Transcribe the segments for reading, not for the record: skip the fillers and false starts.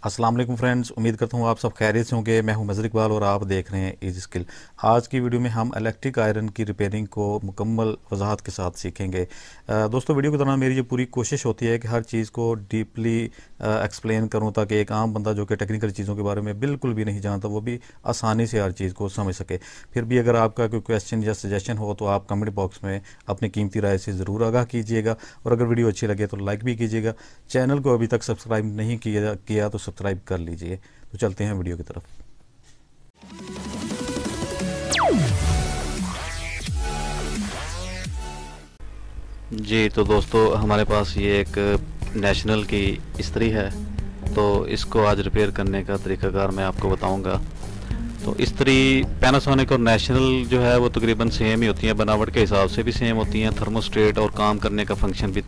अस्सलाम वालेकुम फ्रेंड्स, उम्मीद करता हूँ आप सब खैरियत से होंगे। मैं हूं मज़र इकबाल और आप देख रहे हैं इजी स्किल। आज की वीडियो में हम इलेक्ट्रिक आयरन की रिपेयरिंग को मुकम्मल वजाहत के साथ सीखेंगे। दोस्तों, वीडियो के दौरान मेरी ये पूरी कोशिश होती है कि हर चीज़ को डीपली एक्सप्लेन करूँ ताकि एक आम बंदा जो कि टेक्निकल चीज़ों के बारे में बिल्कुल भी नहीं जानता वो भी आसानी से हर चीज़ को समझ सके। फिर भी अगर आपका कोई क्वेश्चन या सजेशन हो तो आप कमेंट बॉक्स में अपनी कीमती राय से ज़रूर आगाह कीजिएगा, और अगर वीडियो अच्छी लगे तो लाइक भी कीजिएगा। चैनल को अभी तक सब्सक्राइब नहीं किया तो सब्सक्राइब कर लीजिए। तो चलते हैं वीडियो की तरफ। जी तो दोस्तों, हमारे पास ये एक नेशनल की इस्त्री है, तो इसको आज रिपेयर करने का तरीकाकार मैं आपको बताऊंगा। तो इस्त्री पैनासोनिक और नेशनल जो है वो तकरीबन सेम ही होती हैं, बनावट के हिसाब से भी सेम होती हैं, थर्मोस्टेट और काम करने का फंक्शन भी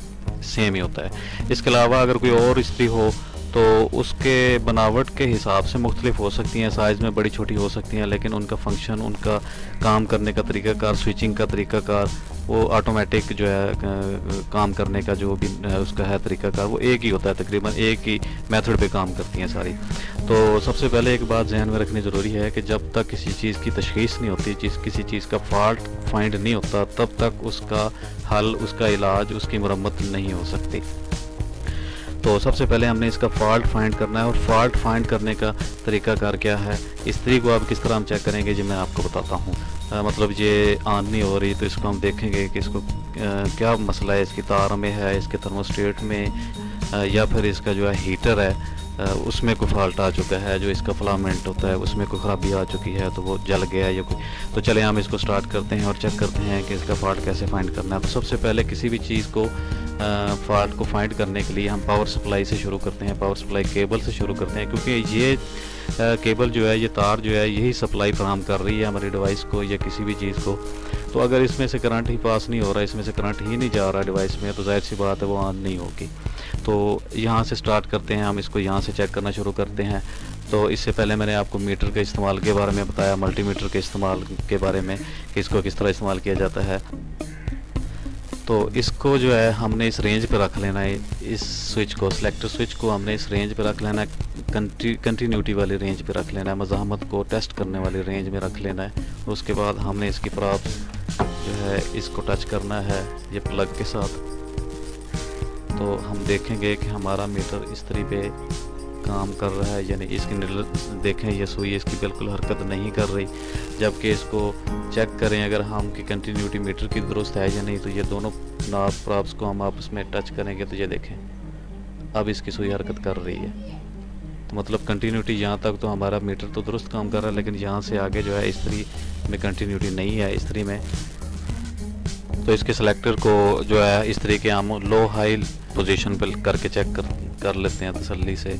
सेम ही होता है। इसके अलावा अगर कोई और इस्त्री हो तो उसके बनावट के हिसाब से मुख्तलिफ हो सकती हैं, साइज़ में बड़ी छोटी हो सकती हैं, लेकिन उनका फंक्शन, उनका काम करने का तरीकाकार, स्विचिंग का तरीकाकार, वो ऑटोमेटिक जो है काम करने का जो भी उसका है तरीकाकार, वो एक ही होता है। तकरीबन एक ही मेथड पे काम करती हैं सारी। तो सबसे पहले एक बात जहन में रखनी ज़रूरी है कि जब तक किसी चीज़ की तशख़ीस नहीं होती, किसी चीज़ का फॉल्ट फाइंड नहीं होता, तब तक उसका हल, उसका इलाज, उसकी मरम्मत नहीं हो सकती। तो सबसे पहले हमने इसका फॉल्ट फाइंड करना है, और फॉल्ट फाइंड करने का तरीकाकार क्या है, इस्त्री को आप किस तरह हम चेक करेंगे, जो मैं आपको बताता हूँ। मतलब ये ऑन नहीं हो रही तो इसको हम देखेंगे कि इसको क्या मसला है, इसकी तार में है, इसके थर्मोस्टेट में, या फिर इसका जो है हीटर है उसमें कोई फॉल्ट आ चुका है, जो इसका फिलामेंट होता है उसमें कोई ख़राबी आ चुकी है, तो वो जल गया है या कोई। तो चले हम इसको स्टार्ट करते हैं और चेक करते हैं कि इसका फॉल्ट कैसे फाइंड करना है। तो सबसे पहले किसी भी चीज़ को फॉल्ट को फाइंड करने के लिए हम पावर सप्लाई से शुरू करते हैं, पावर सप्लाई केबल से शुरू करते हैं, क्योंकि ये केबल जो है, ये तार जो है, यही सप्लाई फराहम कर रही है हमारी डिवाइस को या किसी भी चीज़ को। तो अगर इसमें से करंट ही पास नहीं हो रहा है, इसमें से करंट ही नहीं जा रहा डिवाइस में, तो जाहिर सी बात है वो ऑन नहीं होगी। तो यहाँ से स्टार्ट करते हैं, हम इसको यहाँ से चेक करना शुरू करते हैं। तो इससे पहले मैंने आपको मीटर के इस्तेमाल के बारे में बताया, मल्टीमीटर के इस्तेमाल के बारे में कि इसको किस तरह इस्तेमाल किया जाता है। तो इसको जो है हमने इस रेंज पे रख लेना है, इस स्विच को, सिलेक्टर स्विच को हमने इस रेंज पे रख लेना है, कंटिन्यूटी वाली रेंज पे रख लेना है, मज़ाहमत को टेस्ट करने वाली रेंज में रख लेना है। उसके बाद हमने इसकी प्रॉप्स जो है इसको टच करना है ये प्लग के साथ। तो हम देखेंगे कि हमारा मीटर इस्त्री पे काम कर रहा है, यानी इसकी निडल देखें, ये सुई इसकी बिल्कुल हरकत नहीं कर रही। जबकि इसको चेक करें अगर हम कि कंटिन्यूटी मीटर की दुरुस्त है या नहीं, तो ये दोनों नॉब प्रॉप्स को हम आपस में टच करेंगे तो ये देखें अब इसकी सुई हरकत कर रही है। तो मतलब कंटिन्यूटी यहाँ तक तो हमारा मीटर तो दुरुस्त काम कर रहा है, लेकिन यहाँ से आगे जो है इस्त्री में कंटिन्यूटी नहीं है इस्त्री में। तो इसके सेलेक्टर को जो है इस्त्री के हम लो हाई पोजीशन पर करके चेक कर लेते हैं तसल्ली से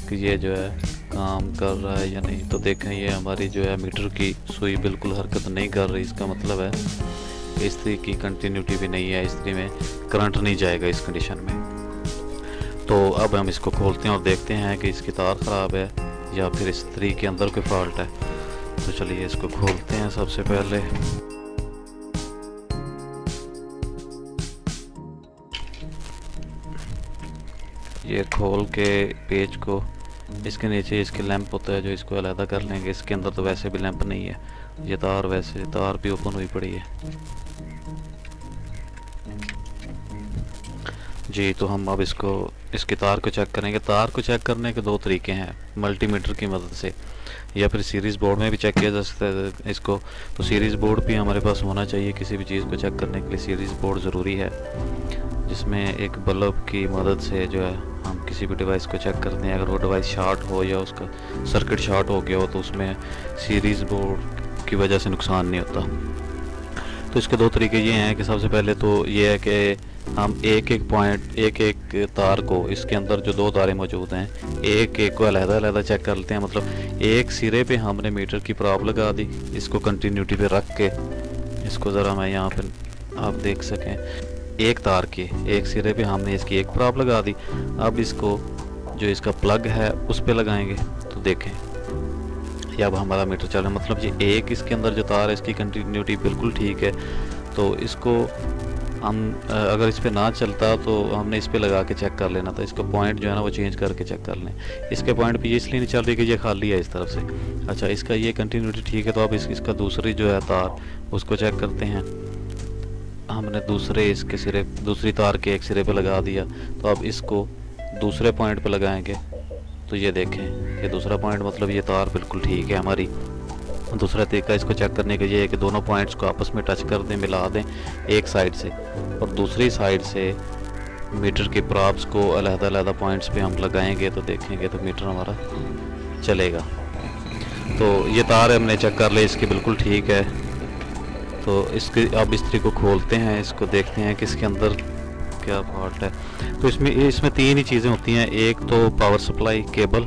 कि ये जो है काम कर रहा है या नहीं। तो देखें ये हमारी जो है मीटर की सुई बिल्कुल हरकत नहीं कर रही, इसका मतलब है इस्त्री की कंटिन्यूटी भी नहीं है, इस्त्री में करंट नहीं जाएगा इस कंडीशन में। तो अब हम इसको खोलते हैं और देखते हैं कि इसकी तार ख़राब है या फिर इस्त्री के अंदर कोई फॉल्ट है। तो चलिए इसको खोलते हैं। सबसे पहले ये खोल के पेज को, इसके नीचे इसके लैंप होता है जो इसको अलहदा कर लेंगे। इसके अंदर तो वैसे भी लैंप नहीं है, ये तार वैसे तार भी ओपन हुई पड़ी है जी। तो हम अब इसकी तार को चेक करेंगे। तार को चेक करने के दो तरीके हैं, मल्टीमीटर की मदद से या फिर सीरीज़ बोर्ड में भी चेक किया जा सकता है इसको। तो सीरीज़ बोर्ड भी हमारे पास होना चाहिए, किसी भी चीज़ को चेक करने के लिए सीरीज़ बोर्ड ज़रूरी है, जिसमें एक बल्ब की मदद से जो है हम किसी भी डिवाइस को चेक करते हैं। अगर वो डिवाइस शॉर्ट हो या उसका सर्किट शॉर्ट हो गया हो तो उसमें सीरीज़ बोर्ड की वजह से नुकसान नहीं होता। तो इसके दो तरीके ये हैं कि सबसे पहले तो ये है कि हम एक एक तार को, इसके अंदर जो दो तारें मौजूद हैं, एक को अलग-अलग चेक कर लेते हैं। मतलब एक सिरे पे हमने मीटर की प्रॉब लगा दी, इसको कंटिन्यूटी पे रख के, इसको ज़रा मैं यहाँ पे आप देख सकें, एक तार के एक सिरे पे हमने इसकी एक प्रॉब लगा दी। अब इसको जो इसका प्लग है उस पे लगाएंगे तो देखें ये अब हमारा मीटर चल रहा है। मतलब ये एक इसके अंदर जो तार है इसकी कंटिन्यूटी बिल्कुल ठीक है। तो इसको हम अगर इस पे ना चलता तो हमने इस पे लगा के चेक कर लेना था। इसका पॉइंट जो है ना वो चेंज करके चेक कर लें। इसके पॉइंट पे ये इसलिए नहीं चल रही कि ये खाली है इस तरफ से। अच्छा, इसका ये कंटिन्यूटी ठीक है, तो अब इसका दूसरी जो है तार उसको चेक करते हैं। हमने इसके सिरे, दूसरी तार के एक सिरे पे लगा दिया, तो अब इसको दूसरे पॉइंट पे लगाएंगे तो ये देखें, ये दूसरा पॉइंट, मतलब ये तार बिल्कुल ठीक है हमारी। दूसरा तरीका इसको चेक करने का ये है कि दोनों पॉइंट्स को आपस में टच कर दें, मिला दें एक साइड से, और दूसरी साइड से मीटर के प्रॉप्स को अलग-अलग पॉइंट्स पे हम लगाएंगे तो देखेंगे तो मीटर हमारा चलेगा। तो ये तार हमने चेक कर ले, इसकी बिल्कुल ठीक है। तो इसके अब इस्त्री को खोलते हैं, इसको देखते हैं कि इसके अंदर क्या फॉल्ट है। तो इसमें तीन ही चीज़ें होती हैं, एक तो पावर सप्लाई केबल,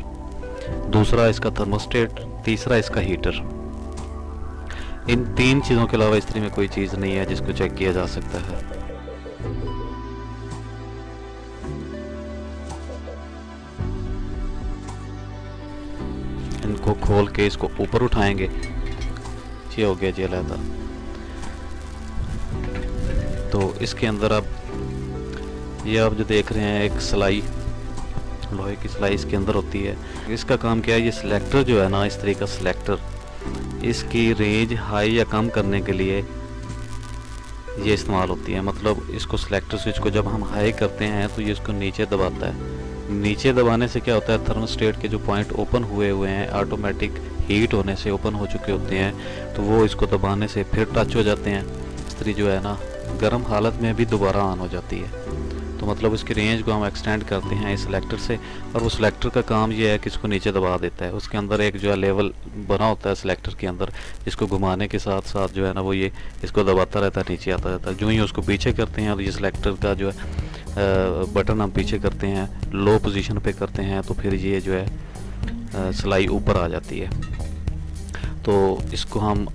दूसरा इसका थर्मोस्टेट, तीसरा इसका हीटर। इन तीन चीज़ों के अलावा इस्त्री में कोई चीज़ नहीं है जिसको चेक किया जा सकता है। इनको खोल के इसको ऊपर उठाएंगे, ये हो गया जी अलहदा। तो इसके अंदर अब ये आप जो देख रहे हैं एक सिलाई, लोहे की सिलाई इसके अंदर होती है। इसका काम क्या है, ये सिलेक्टर जो है ना, इस तरह का सिलेक्टर, इसकी रेंज हाई या कम करने के लिए ये इस्तेमाल होती है। मतलब इसको सिलेक्टर स्विच को जब हम हाई करते हैं तो ये इसको नीचे दबाता है। नीचे दबाने से क्या होता है, थर्मोस्टेट के जो पॉइंट ओपन हुए हैं ऑटोमेटिक हीट होने से ओपन हो चुके होते हैं, तो वो इसको दबाने से फिर टच हो जाते हैं। इस्त्री जो है ना गर्म हालत में भी दोबारा ऑन हो जाती है। तो मतलब उसकी रेंज को हम एक्सटेंड करते हैं इस सिलेक्टर से, और वो सिलेक्टर का काम ये है कि इसको नीचे दबा देता है। उसके अंदर एक जो है लेवल बना होता है सिलेक्टर के अंदर, इसको घुमाने के साथ साथ जो है ना वो ये इसको दबाता रहता है, नीचे आता रहता है। जो ही उसको पीछे करते हैं, और ये सिलेक्टर का जो है बटन हम पीछे करते हैं, लो पोजीशन पे करते हैं, तो फिर ये जो है सिलाई ऊपर आ जाती है। तो इसको हम,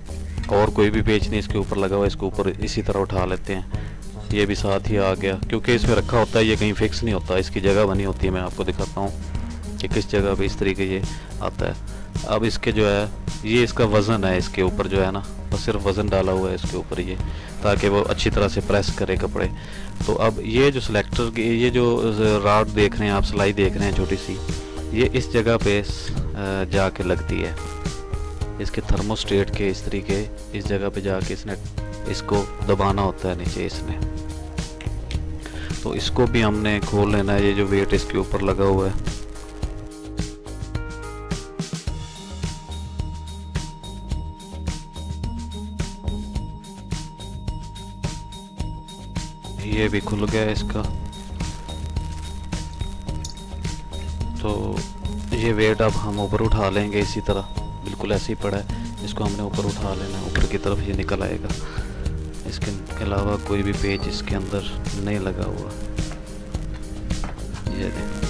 और कोई भी पेच नहीं इसके ऊपर लगा हुआ, इसको ऊपर इसी तरह उठा लेते हैं। ये भी साथ ही आ गया, क्योंकि इसमें रखा होता है, ये कहीं फिक्स नहीं होता, इसकी जगह बनी होती है। मैं आपको दिखाता हूँ कि किस जगह पे इस तरीके ये आता है। अब इसके जो है ये इसका वज़न है, इसके ऊपर जो है ना बस सिर्फ वज़न डाला हुआ है इसके ऊपर, ये ताकि वो अच्छी तरह से प्रेस करे कपड़े। तो अब ये जो सिलेक्टर की ये जो रॉड देख रहे हैं आप, सिलाई देख रहे हैं छोटी सी, ये इस जगह पे जाके लगती है, इसके थर्मोस्टेट के इस तरीके इस जगह पे जाके इसने इसको दबाना होता है नीचे इसने। तो इसको भी हमने खोल लेना है, ये जो वेट इसके ऊपर लगा हुआ है। ये भी खुल गया इसका। तो ये वेट अब हम ऊपर उठा लेंगे, इसी तरह बिल्कुल ऐसे ही पड़ा है, इसको हमने ऊपर उठा लेना है, ऊपर की तरफ ये निकल आएगा। इसके अलावा कोई भी पेज इसके अंदर नहीं लगा हुआ। ये देखें,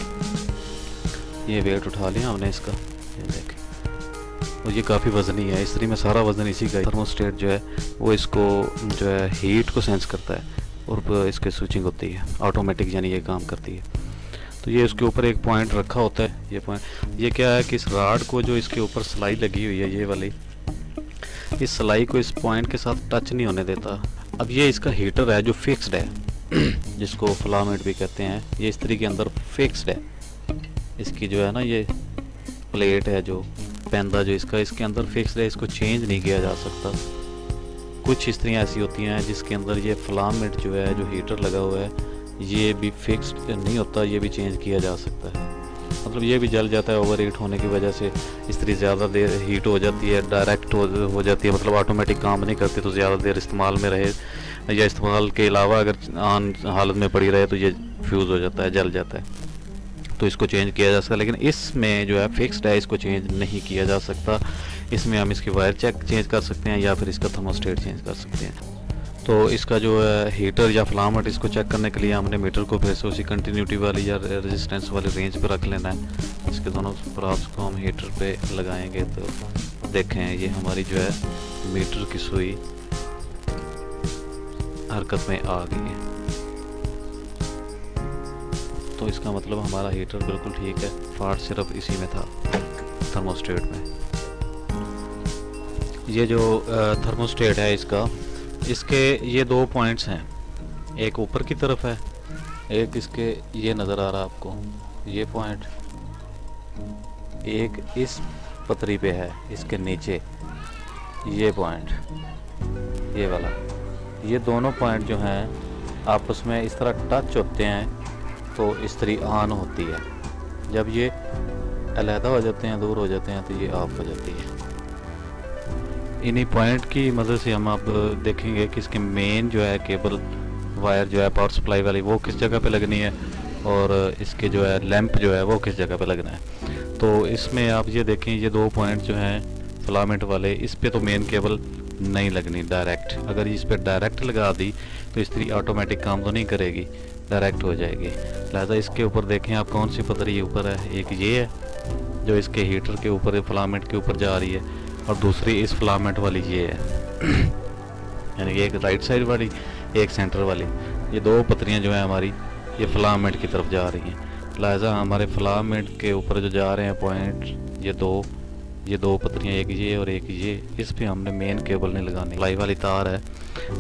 ये वेट उठा लिया हमने इसका, ये देखें। और ये काफ़ी वज़नी है, इस्त्री में सारा वज़न इसी का। थर्मोस्टेट जो है वो इसको जो है हीट को सेंस करता है, और इसके स्विचिंग होती है ऑटोमेटिक, यानी ये काम करती है। तो ये इसके ऊपर एक पॉइंट रखा होता है, ये पॉइंट ये क्या है कि इस रॉड को जो इसके ऊपर सिलाई लगी हुई है ये वाली, इस सिलाई को इस पॉइंट के साथ टच नहीं होने देता। अब ये इसका हीटर है जो फिक्स्ड है, जिसको फिलामेंट भी कहते हैं, ये इस तरीके के अंदर फिक्स्ड है। इसकी जो है ना ये प्लेट है जो पैंदा जो इसका इसके अंदर फिक्स्ड है, इसको चेंज नहीं किया जा सकता। कुछ इस्त्रियाँ ऐसी होती हैं जिसके अंदर ये फिलामेंट जो है, जो हीटर लगा हुआ है, ये भी फिक्स्ड नहीं होता, ये भी चेंज किया जा सकता है। मतलब ये भी जल जाता है, ओवर हीट होने की वजह से इस्त्री ज़्यादा देर हीट हो जाती है, डायरेक्ट हो जाती है, मतलब ऑटोमेटिक काम नहीं करती, तो ज़्यादा देर इस्तेमाल में रहे या इस्तेमाल के अलावा अगर ऑन हालत में पड़ी रहे तो ये फ्यूज़ हो जाता है, जल जाता है। तो इसको चेंज किया जा सकता है, लेकिन इसमें जो है फिक्स्ड है, इसको चेंज नहीं किया जा सकता। इसमें हम इसकी वायर चेंज कर सकते हैं या फिर इसका थर्मोस्टेट चेंज कर सकते हैं। तो इसका जो है हीटर या फिलामेंट, इसको चेक करने के लिए हमने मीटर को फिर से उसी कंटिन्यूटी वाली या रेजिस्टेंस वाली रेंज पे रख लेना है। इसके दोनों प्रॉप्स को हम हीटर पे लगाएंगे तो देखें ये हमारी जो है मीटर की सुई हरकत में आ गई है। तो इसका मतलब हमारा हीटर बिल्कुल ठीक है, फॉल्ट सिर्फ इसी में था, थर्मोस्टेट में। ये जो थर्मोस्टेट है इसके ये दो पॉइंट्स हैं, एक ऊपर की तरफ है, एक इसके ये नज़र आ रहा है आपको ये पॉइंट, एक इस पतरी पे है इसके नीचे ये पॉइंट, ये वाला। ये दोनों पॉइंट जो हैं आपस में इस तरह टच होते हैं तो इस्त्री ऑन होती है। जब ये अलहदा हो जाते हैं, दूर हो जाते हैं, तो ये ऑफ हो जाती है। इन्हीं पॉइंट की मदद से हम अब देखेंगे कि इसके मेन जो है केबल वायर जो है पावर सप्लाई वाली वो किस जगह पे लगनी है और इसके जो है लैंप जो है वो किस जगह पे लगना है। तो इसमें आप ये देखें, ये दो पॉइंट जो हैं फिलामेंट वाले, इस पे तो मेन केबल नहीं लगनी डायरेक्ट। अगर इस पे डायरेक्ट लगा दी तो इस्त्री ऑटोमेटिक काम तो नहीं करेगी, डायरेक्ट हो जाएगी। लिहाजा इसके ऊपर देखें आप कौन सी पतरी ऊपर है। एक ये है जो इसके हीटर के ऊपर फिलामेंट के ऊपर जा रही है और दूसरी इस फिलामेंट वाली ये है यानी एक राइट साइड वाली एक सेंटर वाली। ये दो पतरियां जो है हमारी ये फिलामेंट की तरफ जा रही हैं। लिहाजा हमारे फिलामेंट के ऊपर जो जा रहे हैं पॉइंट ये दो पतरियां, एक ये और एक ये, इस पे हमने मेन केबल नहीं लगानी। सप्लाई वाली तार है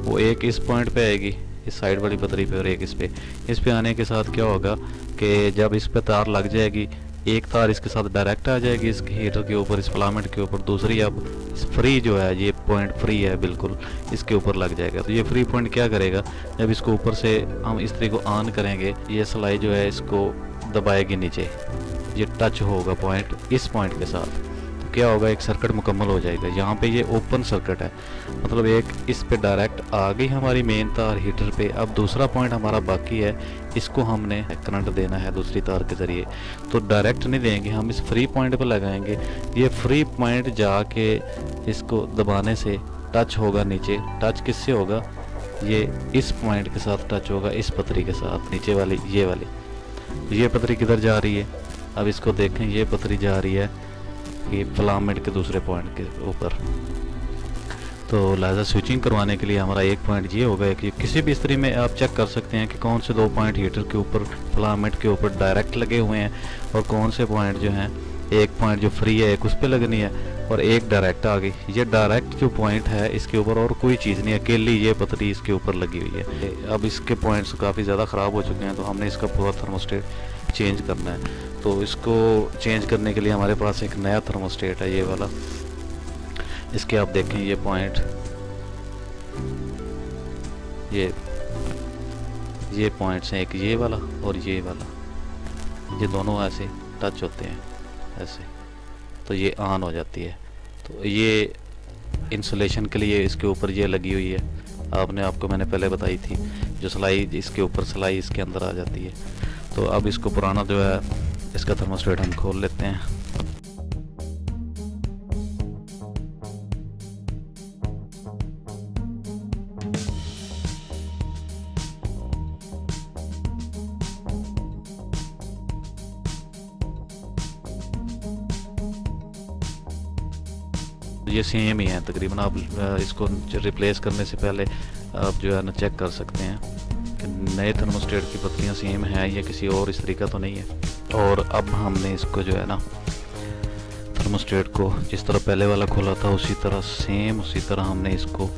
वो एक इस पॉइंट पे आएगी इस साइड वाली पतरी पे और एक इस पे आने के साथ क्या होगा कि जब इस पे तार लग जाएगी, एक तार इसके साथ डायरेक्ट आ जाएगी इसके हीटर के ऊपर, इस फिलामेंट के ऊपर, दूसरी अब इस फ्री जो है ये पॉइंट फ्री है बिल्कुल, इसके ऊपर लग जाएगा। तो ये फ्री पॉइंट क्या करेगा, जब इसको ऊपर से हम इस्त्री को ऑन करेंगे, ये सिलाई जो है इसको दबाएगी नीचे, ये टच होगा पॉइंट इस पॉइंट के साथ, तो क्या होगा एक सर्किट मुकम्मल हो जाएगा। यहाँ पे ये ओपन सर्किट है, मतलब एक इस पे डायरेक्ट आ गई हमारी मेन तार हीटर पे। अब दूसरा पॉइंट हमारा बाकी है, इसको हमने करंट देना है दूसरी तार के ज़रिए, तो डायरेक्ट नहीं देंगे, हम इस फ्री पॉइंट पर लगाएंगे। ये फ्री पॉइंट जाके इसको दबाने से टच होगा नीचे। टच किससे होगा, ये इस पॉइंट के साथ टच होगा, इस पतरी के साथ, नीचे वाली ये वाली। ये पतरी किधर जा रही है, अब इसको देखें, ये पतरी जा रही है ये फिलामेंट के दूसरे पॉइंट के ऊपर। तो लिहाजा स्विचिंग करवाने के लिए हमारा एक पॉइंट ये होगा कि किसी भी इस्त्री में आप चेक कर सकते हैं कि कौन से दो पॉइंट हीटर के ऊपर फिलामेंट के ऊपर डायरेक्ट लगे हुए हैं और कौन से पॉइंट जो हैं, एक पॉइंट जो फ्री है एक उस पर लगनी है और एक डायरेक्ट आ गई। ये डायरेक्ट जो पॉइंट है इसके ऊपर और कोई चीज़ नहीं है, अकेली ये पतली इसके ऊपर लगी हुई है। अब इसके पॉइंट्स काफ़ी ज़्यादा ख़राब हो चुके हैं, तो हमने इसका पूरा थर्मोस्टेट चेंज करना है। तो इसको चेंज करने के लिए हमारे पास एक नया थर्मोस्टेट है ये वाला। इसके आप देखें ये पॉइंट, ये पॉइंट्स हैं, एक ये वाला और ये वाला, ये दोनों ऐसे टच होते हैं ऐसे, तो ये ऑन हो जाती है। तो ये इंसुलेशन के लिए इसके ऊपर ये लगी हुई है, आपको मैंने पहले बताई थी, जो सिलाई इसके ऊपर सिलाई इसके अंदर आ जाती है। तो अब इसको पुराना जो है इसका थर्मोस्टेट हम खोल लेते हैं। ये सेम ही है तकरीबन। आप इसको रिप्लेस करने से पहले आप जो है ना चेक कर सकते हैं कि नए थर्मोस्टेट की पत्तियाँ सेम हैं, ये किसी और इस तरीका तो नहीं है। और अब हमने इसको जो है ना थर्मोस्टेट को जिस तरह पहले वाला खोला था उसी तरह सेम उसी तरह हमने इसको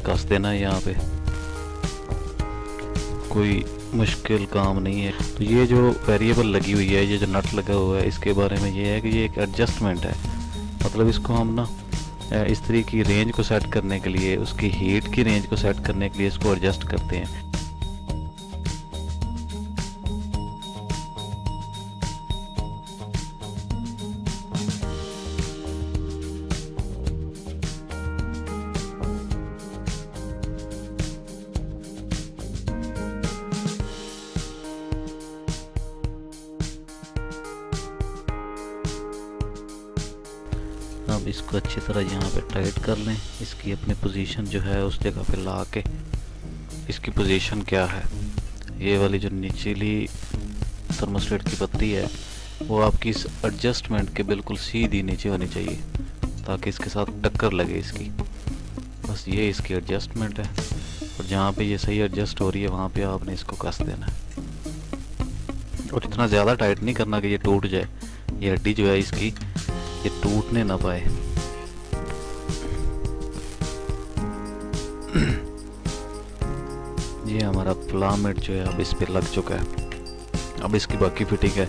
कस देना है। यहाँ पे कोई मुश्किल काम नहीं है। तो ये जो वेरिएबल लगी हुई है, ये जो नट लगा हुआ है, इसके बारे में ये है कि ये एक एडजस्टमेंट है। मतलब इसको हम ना इस्त्री की रेंज को सेट करने के लिए, उसकी हीट की रेंज को सेट करने के लिए इसको एडजस्ट करते हैं। अब इसको अच्छी तरह यहाँ पे टाइट कर लें। इसकी अपनी पोजीशन जो है उस जगह पे ला के, इसकी पोजीशन क्या है, ये वाली जो निचली थर्मोस्टेट की पत्ती है वो आपकी इस एडजस्टमेंट के बिल्कुल सीधी नीचे होनी चाहिए ताकि इसके साथ टक्कर लगे इसकी। बस ये इसकी एडजस्टमेंट है और जहाँ पे ये सही एडजस्ट हो रही है वहाँ पे आपने इसको कस देना है। और इतना ज़्यादा टाइट नहीं करना कि ये टूट जाए। ये हड्डी जो है इसकी ये टूटने ना पाए। ये हमारा फिलामेंट जो है अब इस पे लग चुका है। अब इसकी बाकी फिटिंग है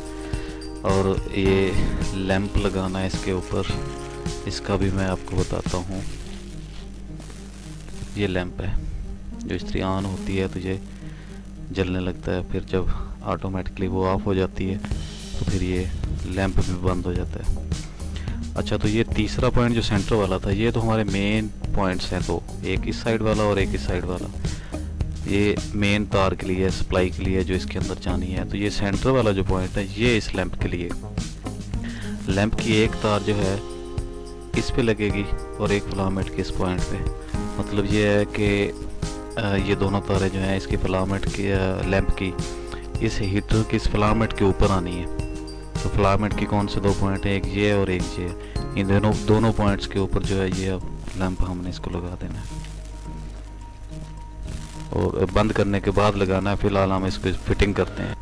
और ये लैंप लगाना है इसके ऊपर, इसका भी मैं आपको बताता हूँ। ये लैंप है जो इस्त्री ऑन होती है तो ये जलने लगता है, फिर जब ऑटोमेटिकली वो ऑफ हो जाती है तो फिर ये लैंप भी बंद हो जाता है। अच्छा, तो ये तीसरा पॉइंट जो सेंटर वाला था, ये तो हमारे मेन पॉइंट्स हैं, तो एक इस साइड वाला और एक इस साइड वाला। ये मेन तार के लिए, सप्लाई के लिए जो इसके अंदर जानी है। तो ये सेंटर वाला जो पॉइंट है ये इस लैंप के लिए। लैंप की एक तार जो है इस पे लगेगी और एक फिलामेंट के इस पॉइंट पे। मतलब ये है कि ये दोनों तारें जो हैं इसकी फिलामेंट की, लैंप की इस हीटर की इस फिलामेंट के ऊपर आनी है। तो फिलामेंट की कौन से दो पॉइंट हैं, एक ये और एक ये। इन दोनों पॉइंट्स के ऊपर जो है ये अब लैंप हमने इसको लगा देना है और बंद करने के बाद लगाना है। फिलहाल हम इसको फिटिंग करते हैं,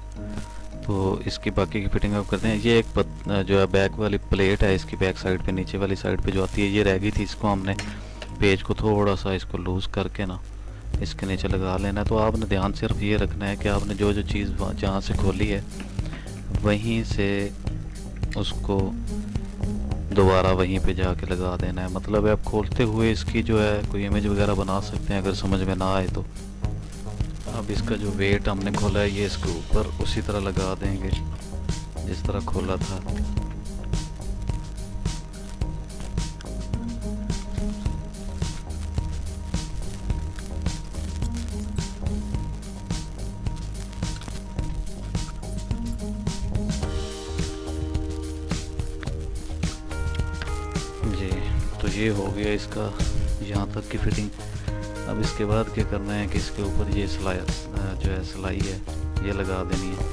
तो इसकी बाकी की फिटिंग अब करते हैं। ये एक जो है बैक वाली प्लेट है, इसकी बैक साइड पे नीचे वाली साइड पे जो आती है, ये रह गई थी। इसको हमने पेज को थोड़ा सा इसको लूज करके ना इसके नीचे लगा लेना है। तो आपने ध्यान सिर्फ ये रखना है कि आपने जो चीज़ जहाँ से खोली है वहीं से उसको दोबारा वहीं पे जाके लगा देना है। मतलब आप खोलते हुए इसकी जो है कोई इमेज वगैरह बना सकते हैं अगर समझ में ना आए तो। अब इसका जो वेट हमने खोला है ये इसके ऊपर उसी तरह लगा देंगे जिस तरह खोला था। जी, तो ये हो गया इसका यहाँ तक की फिटिंग। अब इसके बाद क्या करना है कि इसके ऊपर ये सिलाई जो है सिलाई है ये लगा देनी है।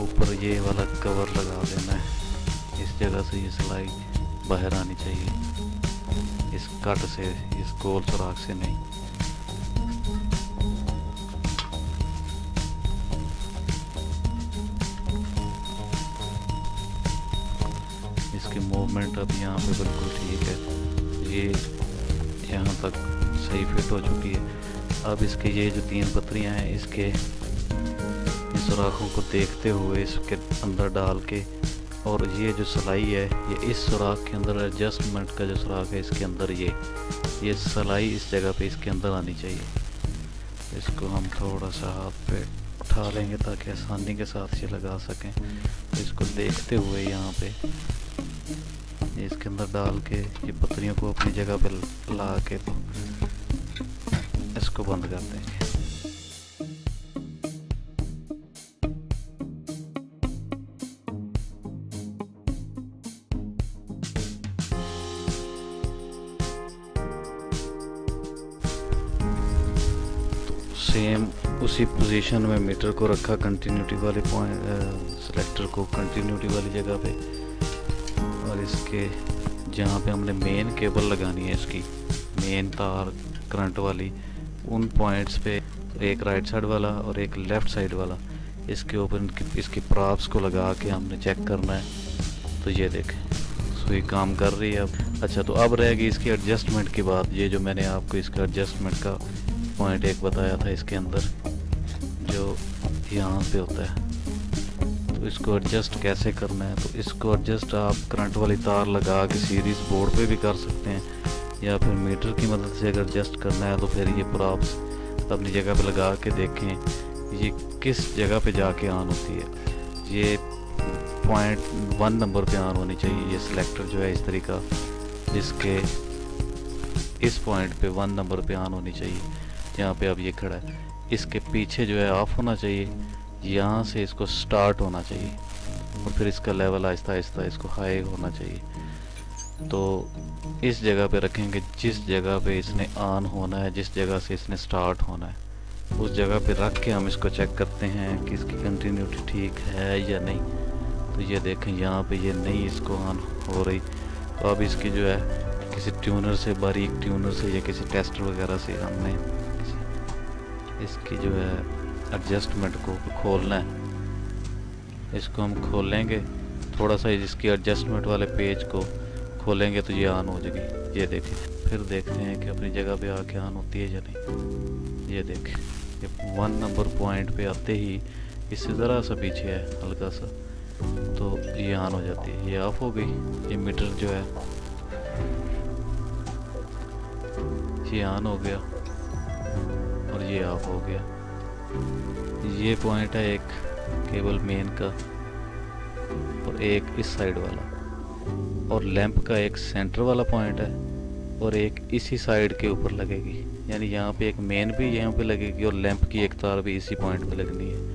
ऊपर ये वाला कवर लगा देना है। इस जगह से ये सिलाई बाहर आनी चाहिए, इस कट से, इस गोल सुराख से नहीं। इसकी मूवमेंट अब यहाँ पे बिल्कुल ठीक है, ये यहाँ तक सही फिट हो चुकी है। अब इसके ये जो 3 पत्रियाँ हैं इसके सुराखों को देखते हुए इसके अंदर डाल के, और ये जो सिलाई है ये इस सुराख के अंदर, एडजस्टमेंट का जो सुराख है इसके अंदर, ये सिलाई इस जगह पे इसके अंदर आनी चाहिए। इसको हम थोड़ा सा हाथ पे उठा लेंगे ताकि आसानी के साथ ये लगा सकें। तो इसको देखते हुए यहाँ पे इसके अंदर डाल के ये पत्रियों को अपनी जगह पे ला के तो इसको बंद कर देंगे। सेम उसी पोजीशन में मीटर को रखा, कंटिन्यूटी वाले पॉइंट सेलेक्टर को कंटिन्यूटी वाली जगह पे, और इसके जहाँ पे हमने मेन केबल लगानी है, इसकी मेन तार करंट वाली, उन पॉइंट्स पे एक राइट साइड वाला और एक लेफ़्ट साइड वाला, इसके ऊपर इसकी प्रॉप्स को लगा के हमने चेक करना है। तो ये देखें सुई काम कर रही है अब। अच्छा, तो अब रहेगी इसकी एडजस्टमेंट की बात। ये जो मैंने आपको इसका एडजस्टमेंट का पॉइंट एक बताया था इसके अंदर जो यहाँ पे होता है, तो इसको एडजस्ट कैसे करना है। तो इसको एडजस्ट आप करंट वाली तार लगा के सीरीज बोर्ड पे भी कर सकते हैं, या फिर मीटर की मदद से अगर एडजस्ट करना है तो फिर ये प्रॉप्स अपनी जगह पे लगा के देखें ये किस जगह पे जाके ऑन होती है। ये पॉइंट 1 नंबर पे ऑन होनी चाहिए। ये सिलेक्टर जो है इस तरीका, जिसके इस पॉइंट पे 1 नंबर पे ऑन होनी चाहिए, जहाँ पे अब ये खड़ा है। इसके पीछे जो है ऑफ होना चाहिए, यहाँ से इसको स्टार्ट होना चाहिए, और फिर इसका लेवल आहिस्ता आहिस्ता इसको हाई होना चाहिए। तो इस जगह पे रखेंगे जिस जगह पे इसने ऑन होना है, जिस जगह से इसने स्टार्ट होना है, उस जगह पे रख के हम इसको चेक करते हैं कि इसकी कंटिन्यूटी ठीक है या नहीं। तो ये देखें यहाँ पे ये नहीं इसको ऑन हो रही। तो अब इसकी जो है किसी ट्यूनर से, बारीक ट्यूनर से या किसी टेस्टर वगैरह से हमने इसकी जो है एडजस्टमेंट को खोलना है। इसको हम खोलेंगे थोड़ा सा, इसकी एडजस्टमेंट वाले पेज को खोलेंगे तो ये ऑन हो जाएगी। ये देखिए, फिर देखते हैं कि अपनी जगह पे आके ऑन होती है या नहीं। ये देखें, ये 1 नंबर पॉइंट पे आते ही इससे ज़रा सा पीछे है हल्का सा, तो ये ऑन हो जाती है। ये ऑफ हो गई, ये मीटर जो है ये ऑन हो गया और ये ऑफ हो गया। ये पॉइंट है एक केबल मेन का और एक इस साइड वाला, और लैंप का एक सेंटर वाला पॉइंट है और एक इसी साइड के ऊपर लगेगी। यानी यहाँ पे एक मेन भी यहाँ पे लगेगी और लैंप की एक तार भी इसी पॉइंट पे लगनी है।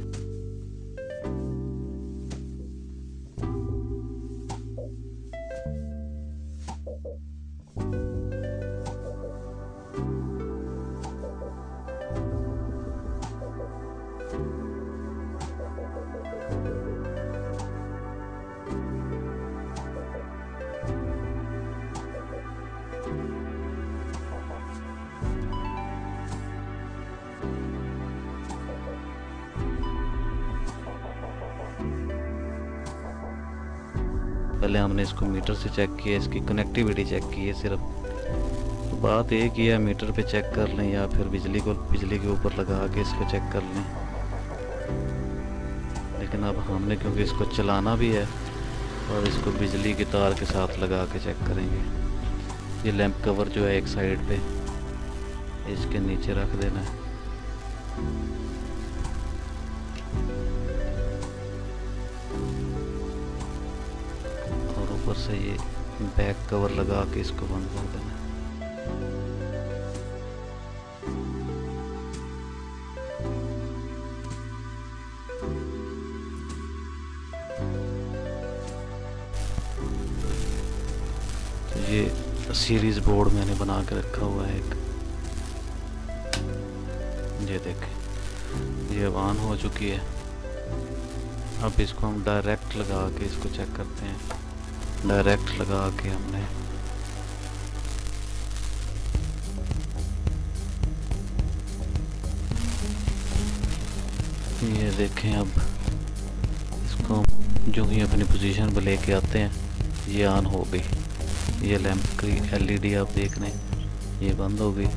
पहले हमने इसको मीटर से चेक किया, इसकी कनेक्टिविटी चेक की है सिर्फ। तो बात एक ही है, मीटर पे चेक कर लें या फिर बिजली के ऊपर लगा के इसको चेक कर लें। लेकिन अब हमने क्योंकि इसको चलाना भी है और इसको बिजली की तार के साथ लगा के चेक करेंगे। ये लैंप कवर जो है एक साइड पे इसके नीचे रख देना है। ऊपर से ये बैक कवर लगा के इसको बंद कर देना। तो ये सीरीज बोर्ड मैंने बना के रखा हुआ है एक, ये देखें ये ऑन हो चुकी है। अब इसको हम डायरेक्ट लगा के इसको चेक करते हैं। डायरेक्ट लगा के हमने ये देखें, अब इसको जो ही अपनी पोजीशन पे लेके आते हैं ये ऑन हो गई। ये लैंप की एलईडी आप देख रहे हैं, ये बंद हो गई,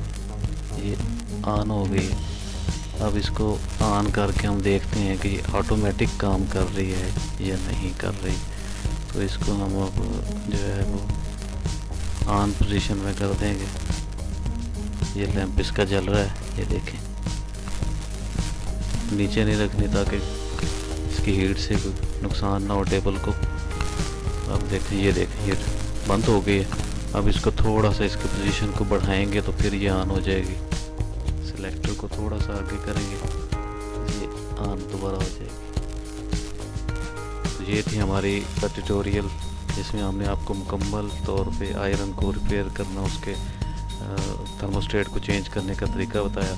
ये ऑन हो गई। अब इसको ऑन करके हम देखते हैं कि ये ऑटोमेटिक काम कर रही है या नहीं कर रही। तो इसको हम अब जो है वो ऑन पोजीशन में कर देंगे। ये लैंप इसका जल रहा है, ये देखें। नीचे नहीं रखनी ताकि इसकी हीट से कोई नुकसान ना हो टेबल को। अब देखें, ये देखें ये बंद हो गई है। अब इसको थोड़ा सा इसकी पोजीशन को बढ़ाएंगे तो फिर ये ऑन हो जाएगी। सिलेक्टर को थोड़ा सा आगे करेंगे, ये ऑन दोबारा हो जाएगी। तो ये थी हमारी ट्यूटोरियल जिसमें हमने आपको मुकम्मल तौर पे आयरन को रिपेयर करना, उसके थर्मोस्टेट को चेंज करने का तरीका बताया।